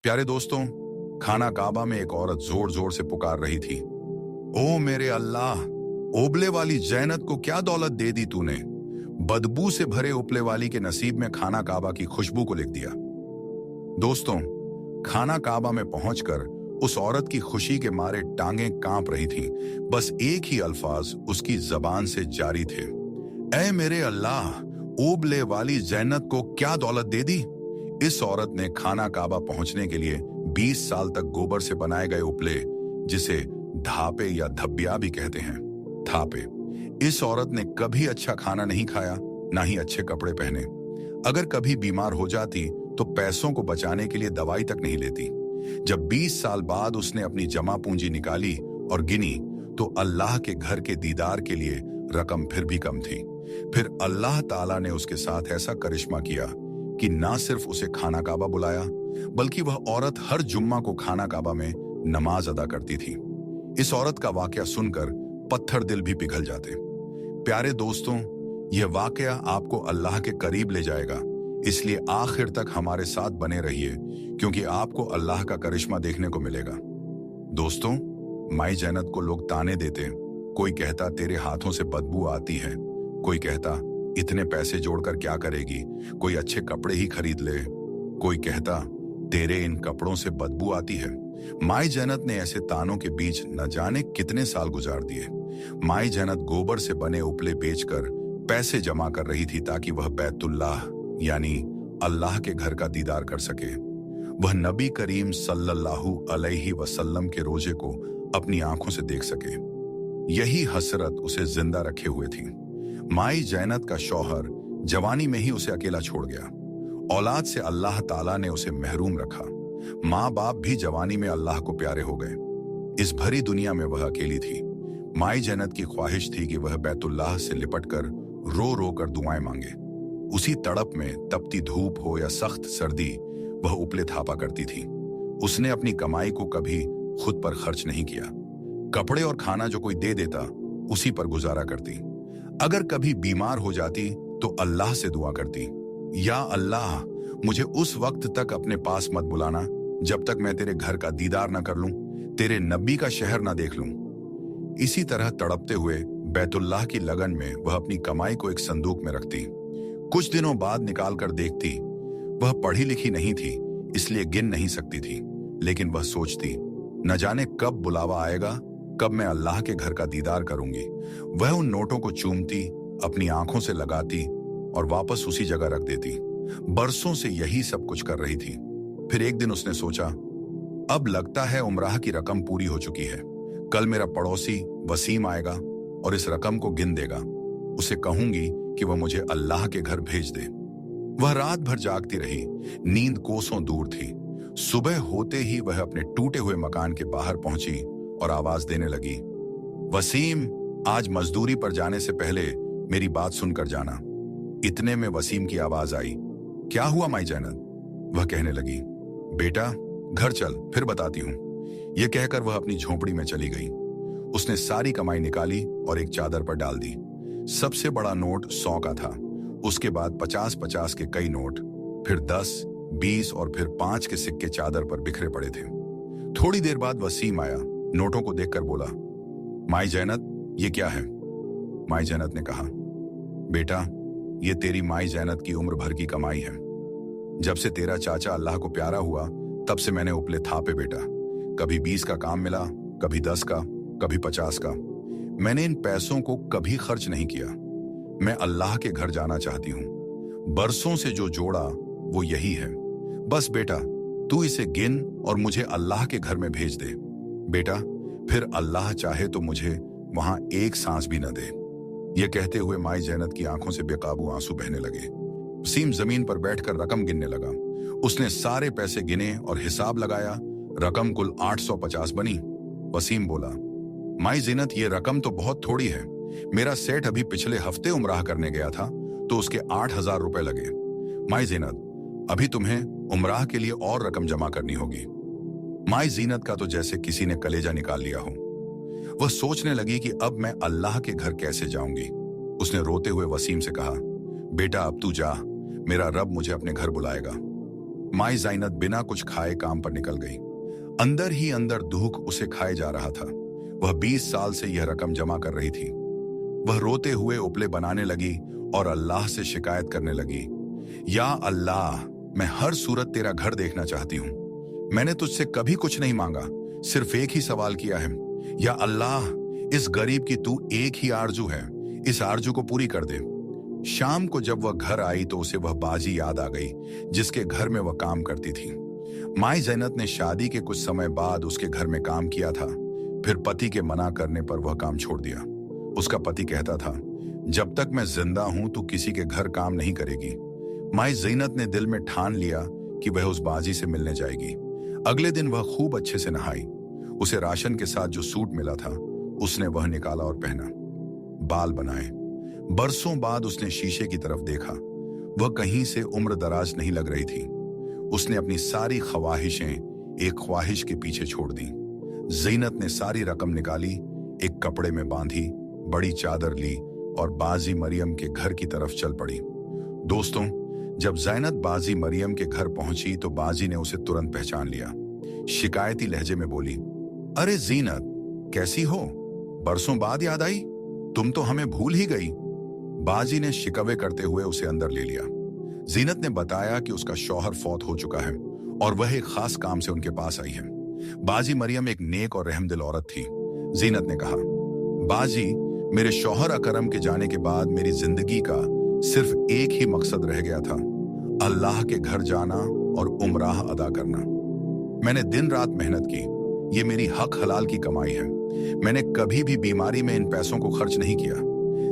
प्यारे दोस्तों, खाना काबा में एक औरत जोर जोर से पुकार रही थी, ओ मेरे अल्लाह, ओबले वाली जैनत को क्या दौलत दे दी तूने। बदबू से भरे उपले वाली के नसीब में खाना काबा की खुशबू को लिख दिया। दोस्तों, खाना काबा में पहुंचकर उस औरत की खुशी के मारे टांगें कांप रही थीं। बस एक ही अल्फाज उसकी जबान से जारी थे, ऐ मेरे अल्लाह, ओबले वाली जैनत को क्या दौलत दे दी। इस औरत ने खाना काबा पहुंचने के लिए 20 साल तक गोबर से बनाए गए उपले, जिसे धापे या धब्बिया भी कहते हैं, थापे। इस औरत ने कभी अच्छा खाना नहीं खाया, ना ही अच्छे कपड़े पहने। अगर कभी बीमार हो जाती तो पैसों को बचाने के लिए दवाई तक नहीं लेती। जब 20 साल बाद उसने अपनी जमा पूंजी निकाली और गिनी तो अल्लाह के घर के दीदार के लिए रकम फिर भी कम थी। फिर अल्लाह ताला ने उसके साथ ऐसा करिश्मा किया कि ना सिर्फ उसे खाना काबा बुलाया, बल्कि वह औरत हर जुम्मा को खाना काबा में नमाज अदा करती थी। इस औरत का वाकया सुनकर पत्थर दिल भी पिघल जाते। प्यारे दोस्तों, यह वाकया आपको अल्लाह के करीब ले जाएगा, इसलिए आखिर तक हमारे साथ बने रहिए, क्योंकि आपको अल्लाह का करिश्मा देखने को मिलेगा। दोस्तों, माई जैनत को लोग ताने देते। कोई कहता तेरे हाथों से बदबू आती है, कोई कहता इतने पैसे जोड़कर क्या करेगी, कोई अच्छे कपड़े ही खरीद ले, कोई कहता तेरे इन कपड़ों से बदबू आती है। माई जैनत ने ऐसे तानों के बीच न जाने कितने साल गुजार दिए। माई जैनत गोबर से बने उपले बेचकर पैसे जमा कर रही थी ताकि वह बैतुल्लाह यानी अल्लाह के घर का दीदार कर सके। वह नबी करीम सल्लल्लाहु अलैहि वसल्लम के रोजे को अपनी आंखों से देख सके। यही हसरत उसे जिंदा रखे हुए थी। माई जैनत का शौहर जवानी में ही उसे अकेला छोड़ गया। औलाद से अल्लाह ताला ने उसे महरूम रखा। माँ बाप भी जवानी में अल्लाह को प्यारे हो गए। इस भरी दुनिया में वह अकेली थी। माई जैनत की ख्वाहिश थी कि वह बैतुल्लाह से लिपटकर रो रो कर दुआएं मांगे। उसी तड़प में तपती धूप हो या सख्त सर्दी, वह उपले थापा करती थी। उसने अपनी कमाई को कभी खुद पर खर्च नहीं किया। कपड़े और खाना जो कोई दे देता उसी पर गुजारा करती। अगर कभी बीमार हो जाती तो अल्लाह से दुआ करती, या अल्लाह, मुझे उस वक्त तक अपने पास मत बुलाना जब तक मैं तेरे घर का दीदार ना कर लूं, तेरे नबी का शहर ना देख लूं। इसी तरह तड़पते हुए बैतुल्लाह की लगन में वह अपनी कमाई को एक संदूक में रखती। कुछ दिनों बाद निकाल कर देखती। वह पढ़ी लिखी नहीं थी, इसलिए गिन नहीं सकती थी, लेकिन वह सोचती, न जाने कब बुलावा आएगा, कब मैं अल्लाह के घर का दीदार करूंगी। वह उन नोटों को चूमती, अपनी आंखों से लगाती और वापस उसी जगह रख देती। बरसों से यही सब कुछ कर रही थी। फिर एक दिन उसने सोचा, अब लगता है उम्राह की रकम पूरी हो चुकी है। कल मेरा पड़ोसी वसीम आएगा और इस रकम को गिन देगा। उसे कहूंगी कि वह मुझे अल्लाह के घर भेज दे। वह रात भर जागती रही। नींद कोसों दूर थी। सुबह होते ही वह अपने टूटे हुए मकान के बाहर पहुंची और आवाज देने लगी, वसीम, आज मजदूरी पर जाने से पहले मेरी बात सुनकर जाना। इतने में वसीम की आवाज आई, क्या हुआ माई जैनत? वह कहने लगी, बेटा घर चल, फिर बताती हूं। यह कहकर वह अपनी झोपड़ी में चली गई। उसने सारी कमाई निकाली और एक चादर पर डाल दी। सबसे बड़ा नोट 100 का था। उसके बाद 50-50 के कई नोट, फिर 10, 20 और फिर 5 के सिक्के चादर पर बिखरे पड़े थे। थोड़ी देर बाद वसीम आया। नोटों को देखकर बोला, माई जैनत, ये क्या है? माई जैनत ने कहा, बेटा, ये तेरी माई जैनत की उम्र भर की कमाई है। जब से तेरा चाचा अल्लाह को प्यारा हुआ, तब से मैंने उपले थापे बेटा। कभी 20 का काम मिला, कभी 10 का, कभी 50 का। मैंने इन पैसों को कभी खर्च नहीं किया। मैं अल्लाह के घर जाना चाहती हूँ। बरसों से जो जोड़ा वो यही है। बस बेटा, तू इसे गिन और मुझे अल्लाह के घर में भेज दे। बेटा, फिर अल्लाह चाहे तो मुझे वहां एक सांस भी न दे। यह कहते हुए माई जैनत की आंखों से बेकाबू आंसू बहने लगे। वसीम जमीन पर बैठकर रकम गिनने लगा। उसने सारे पैसे गिने और हिसाब लगाया। रकम कुल 850 बनी। वसीम बोला, माई जैनत, ये रकम तो बहुत थोड़ी है। मेरा सेठ अभी पिछले हफ्ते उमराह करने गया था तो उसके 8000 रुपए लगे। माई जैनत, अभी तुम्हें उमराह के लिए और रकम जमा करनी होगी। माई जैनत का तो जैसे किसी ने कलेजा निकाल लिया हो। वह सोचने लगी कि अब मैं अल्लाह के घर कैसे जाऊंगी। उसने रोते हुए वसीम से कहा, बेटा अब तू जा, मेरा रब मुझे अपने घर बुलाएगा। माई ज़ैनब बिना कुछ खाए काम पर निकल गई। अंदर ही अंदर दुख उसे खाए जा रहा था। वह 20 साल से यह रकम जमा कर रही थी। वह रोते हुए उपले बनाने लगी और अल्लाह से शिकायत करने लगी, या अल्लाह, मैं हर सूरत तेरा घर देखना चाहती हूँ। मैंने तुझसे कभी कुछ नहीं मांगा, सिर्फ एक ही सवाल किया है, या अल्लाह, इस गरीब की तू एक ही आरजू है, इस आरजू को पूरी कर दे। शाम को जब वह घर आई तो उसे वह बाजी याद आ गई जिसके घर में वह काम करती थी। माई ज़ैनब ने शादी के कुछ समय बाद उसके घर में काम किया था। फिर पति के मना करने पर वह काम छोड़ दिया। उसका पति कहता था, जब तक मैं जिंदा हूं तू किसी के घर काम नहीं करेगी। माई ज़ैनब ने दिल में ठान लिया कि वह उस बाजी से मिलने जाएगी। अगले दिन वह खूब अच्छे से नहाई। उसे राशन के साथ जो सूट मिला था उसने वह निकाला और पहना। बाल बनाए। बरसों बाद उसने शीशे की तरफ देखा। वह कहीं से उम्र दराज नहीं लग रही थी। उसने अपनी सारी ख्वाहिशें एक ख्वाहिश के पीछे छोड़ दी। ज़ैनब ने सारी रकम निकाली, एक कपड़े में बांधी, बड़ी चादर ली और बाजी मरियम के घर की तरफ चल पड़ी। दोस्तों, जब ज़ैनब बाजी मरियम के घर पहुंची तो बाजी ने उसे तुरंत पहचान लिया। शिकायती लहजे में बोली, अरे ज़ैनब, कैसी हो? बरसों बाद याद आई? तुम तो हमें भूल ही गई। बाजी ने शिकवे करते हुए उसे अंदर ले लिया। ज़ैनब ने बताया कि उसका शौहर फौत हो चुका है और वह एक खास काम से उनके पास आई है। बाजी मरियम एक नेक और रहमदिल औरत थी। ज़ैनब ने कहा, बाजी, मेरे शौहर अकरम के जाने के बाद मेरी जिंदगी का सिर्फ एक ही मकसद रह गया था, अल्लाह के घर जाना और उम्राह अदा करना। मैंने दिन रात मेहनत की। ये मेरी हक हलाल की कमाई है। मैंने कभी भी बीमारी में इन पैसों को खर्च नहीं किया।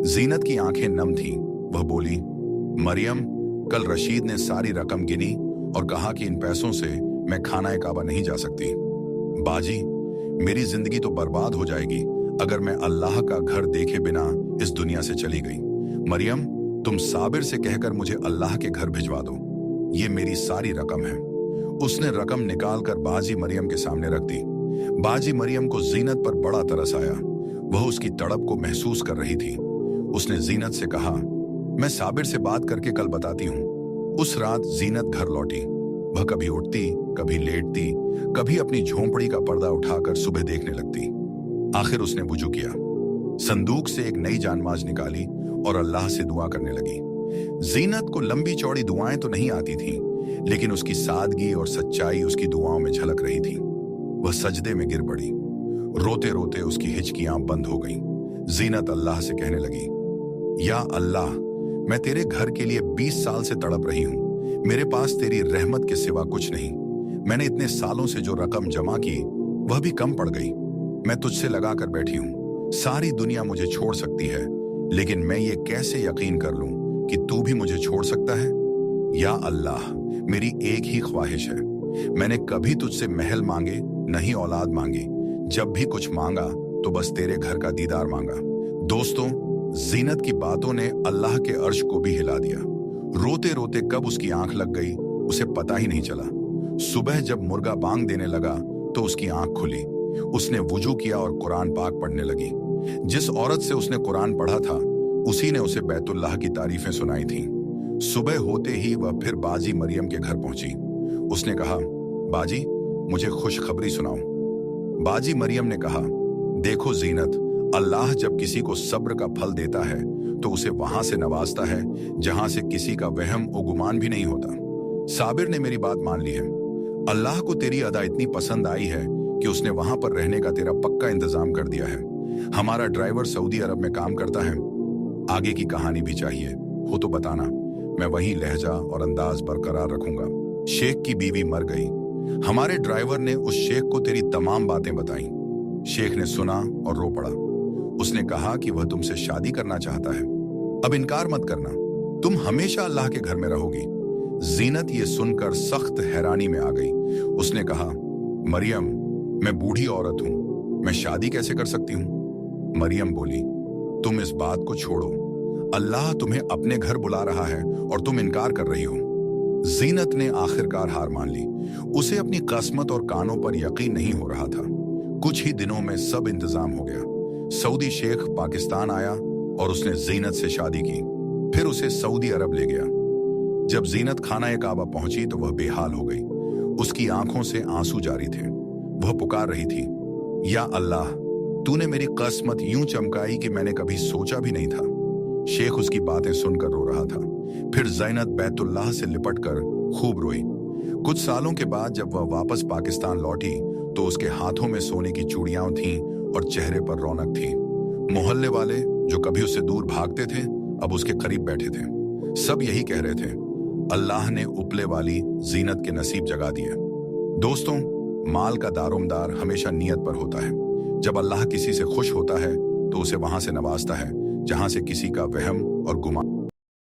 ज़ैनब की आंखें नम थीं। वह बोली, मरियम, कल रशीद ने सारी रकम गिनी और कहा कि इन पैसों से मैं खाना काबा नहीं जा सकती। बाजी, मेरी जिंदगी तो बर्बाद हो जाएगी अगर मैं अल्लाह का घर देखे बिना इस दुनिया से चली गई। मरियम, तुम साबिर से कहकर मुझे अल्लाह के घर भिजवा दो। ये मेरी सारी रकम है। उसने रकम निकालकर बाजी मरियम के सामने रख दी। बाजी मरियम को ज़ैनब पर बड़ा तरस आया। वह उसकी तड़प को महसूस कर रही थी। उसने ज़ैनब से कहा, मैं साबिर से बात करके कल बताती हूँ। उस रात ज़ैनब घर लौटी। वह कभी उठती, कभी लेटती, कभी अपनी झोंपड़ी का पर्दा उठाकर सुबह देखने लगती। आखिर उसने वुजू किया, संदूक से एक नई जानमाज निकाली और अल्लाह से दुआ करने लगी। ज़ैनब को लंबी चौड़ी दुआएं तो नहीं आती थीं, लेकिन उसकी सादगी और सच्चाई उसकी दुआओं में झलक रही थी। वह सजदे में गिर पड़ी। रोते रोते उसकी हिचकियां बंद हो गईं। ज़ैनब अल्लाह से कहने लगी, या अल्लाह, मैं तेरे घर के लिए 20 साल से तड़प रही हूँ। मेरे पास तेरी रहमत के सिवा कुछ नहीं। मैंने इतने सालों से जो रकम जमा की वह भी कम पड़ गई। मैं तुझसे लगा कर बैठी हूँ। सारी दुनिया मुझे छोड़ सकती है, लेकिन मैं ये कैसे यकीन कर लूं कि तू भी मुझे छोड़ सकता है? या अल्लाह, मेरी एक ही ख्वाहिश है। मैंने कभी तुझसे महल मांगे, नहीं औलाद मांगी। जब भी कुछ मांगा तो बस तेरे घर का दीदार मांगा। दोस्तों, ज़ैनब की बातों ने अल्लाह के अर्श को भी हिला दिया। रोते रोते कब उसकी आंख लग गई उसे पता ही नहीं चला। सुबह जब मुर्गा बांग देने लगा तो उसकी आंख खुली। उसने वुजू किया और कुरान पाक पढ़ने लगी। जिस औरत से उसने कुरान पढ़ा था उसी ने उसे बैतुल्लाह की तारीफें सुनाई थीं। सुबह होते ही वह फिर बाजी मरियम के घर पहुंची। उसने कहा, बाजी, मुझे खुशखबरी सुनाओ। बाजी मरियम ने कहा, देखो ज़ैनब, अल्लाह जब किसी को सब्र का फल देता है तो उसे वहां से नवाजता है जहां से किसी का वहम और गुमान भी नहीं होता। साबिर ने मेरी बात मान ली है। अल्लाह को तेरी अदा इतनी पसंद आई है कि उसने वहां पर रहने का तेरा पक्का इंतजाम कर दिया है। हमारा ड्राइवर सऊदी अरब में काम करता है। आगे की कहानी भी चाहिए हो तो बताना, मैं वही लहजा और अंदाज बरकरार रखूंगा। शेख की बीवी मर गई। हमारे ड्राइवर ने उस शेख को तेरी तमाम बातें बताई। शेख ने सुना और रो पड़ा। उसने कहा कि वह तुमसे शादी करना चाहता है। अब इनकार मत करना, तुम हमेशा अल्लाह के घर में रहोगी। ज़ैनब ये सुनकर सख्त हैरानी में आ गई। उसने कहा, मरियम, मैं बूढ़ी औरत हूं, मैं शादी कैसे कर सकती हूं? मरियम बोली, तुम इस बात को छोड़ो। अल्लाह तुम्हें अपने घर बुला रहा है और तुम इनकार कर रही हो। ज़ैनब ने आखिरकार हार मान ली। उसे अपनी किस्मत और कानों पर यकीन नहीं हो रहा था। कुछ ही दिनों में सब इंतजाम हो गया। सऊदी शेख पाकिस्तान आया और उसने ज़ैनब से शादी की। फिर उसे सऊदी अरब ले गया। जब जीनत खाना काबा पहुंची तो वह बेहाल हो गई। उसकी आंखों से आंसू जारी थे। वह पुकार रही थी, या अल्लाह, तूने मेरी किस्मत यूं चमकाई कि मैंने कभी सोचा भी नहीं था। शेख उसकी बातें सुनकर रो रहा था। फिर ज़ैनब बैतुल्लाह से लिपटकर खूब रोई। कुछ सालों के बाद जब वह वापस पाकिस्तान लौटी तो उसके हाथों में सोने की चूड़ियां थीं और चेहरे पर रौनक थी। मोहल्ले वाले जो कभी उससे दूर भागते थे अब उसके करीब बैठे थे। सब यही कह रहे थे, अल्लाह ने उपले वाली जीनत के नसीब जगा दिए। दोस्तों, माल का दारोमदार हमेशा नियत पर होता है। जब अल्लाह किसी से खुश होता है तो उसे वहां से नवाजता है जहां से किसी का वहम और गुमान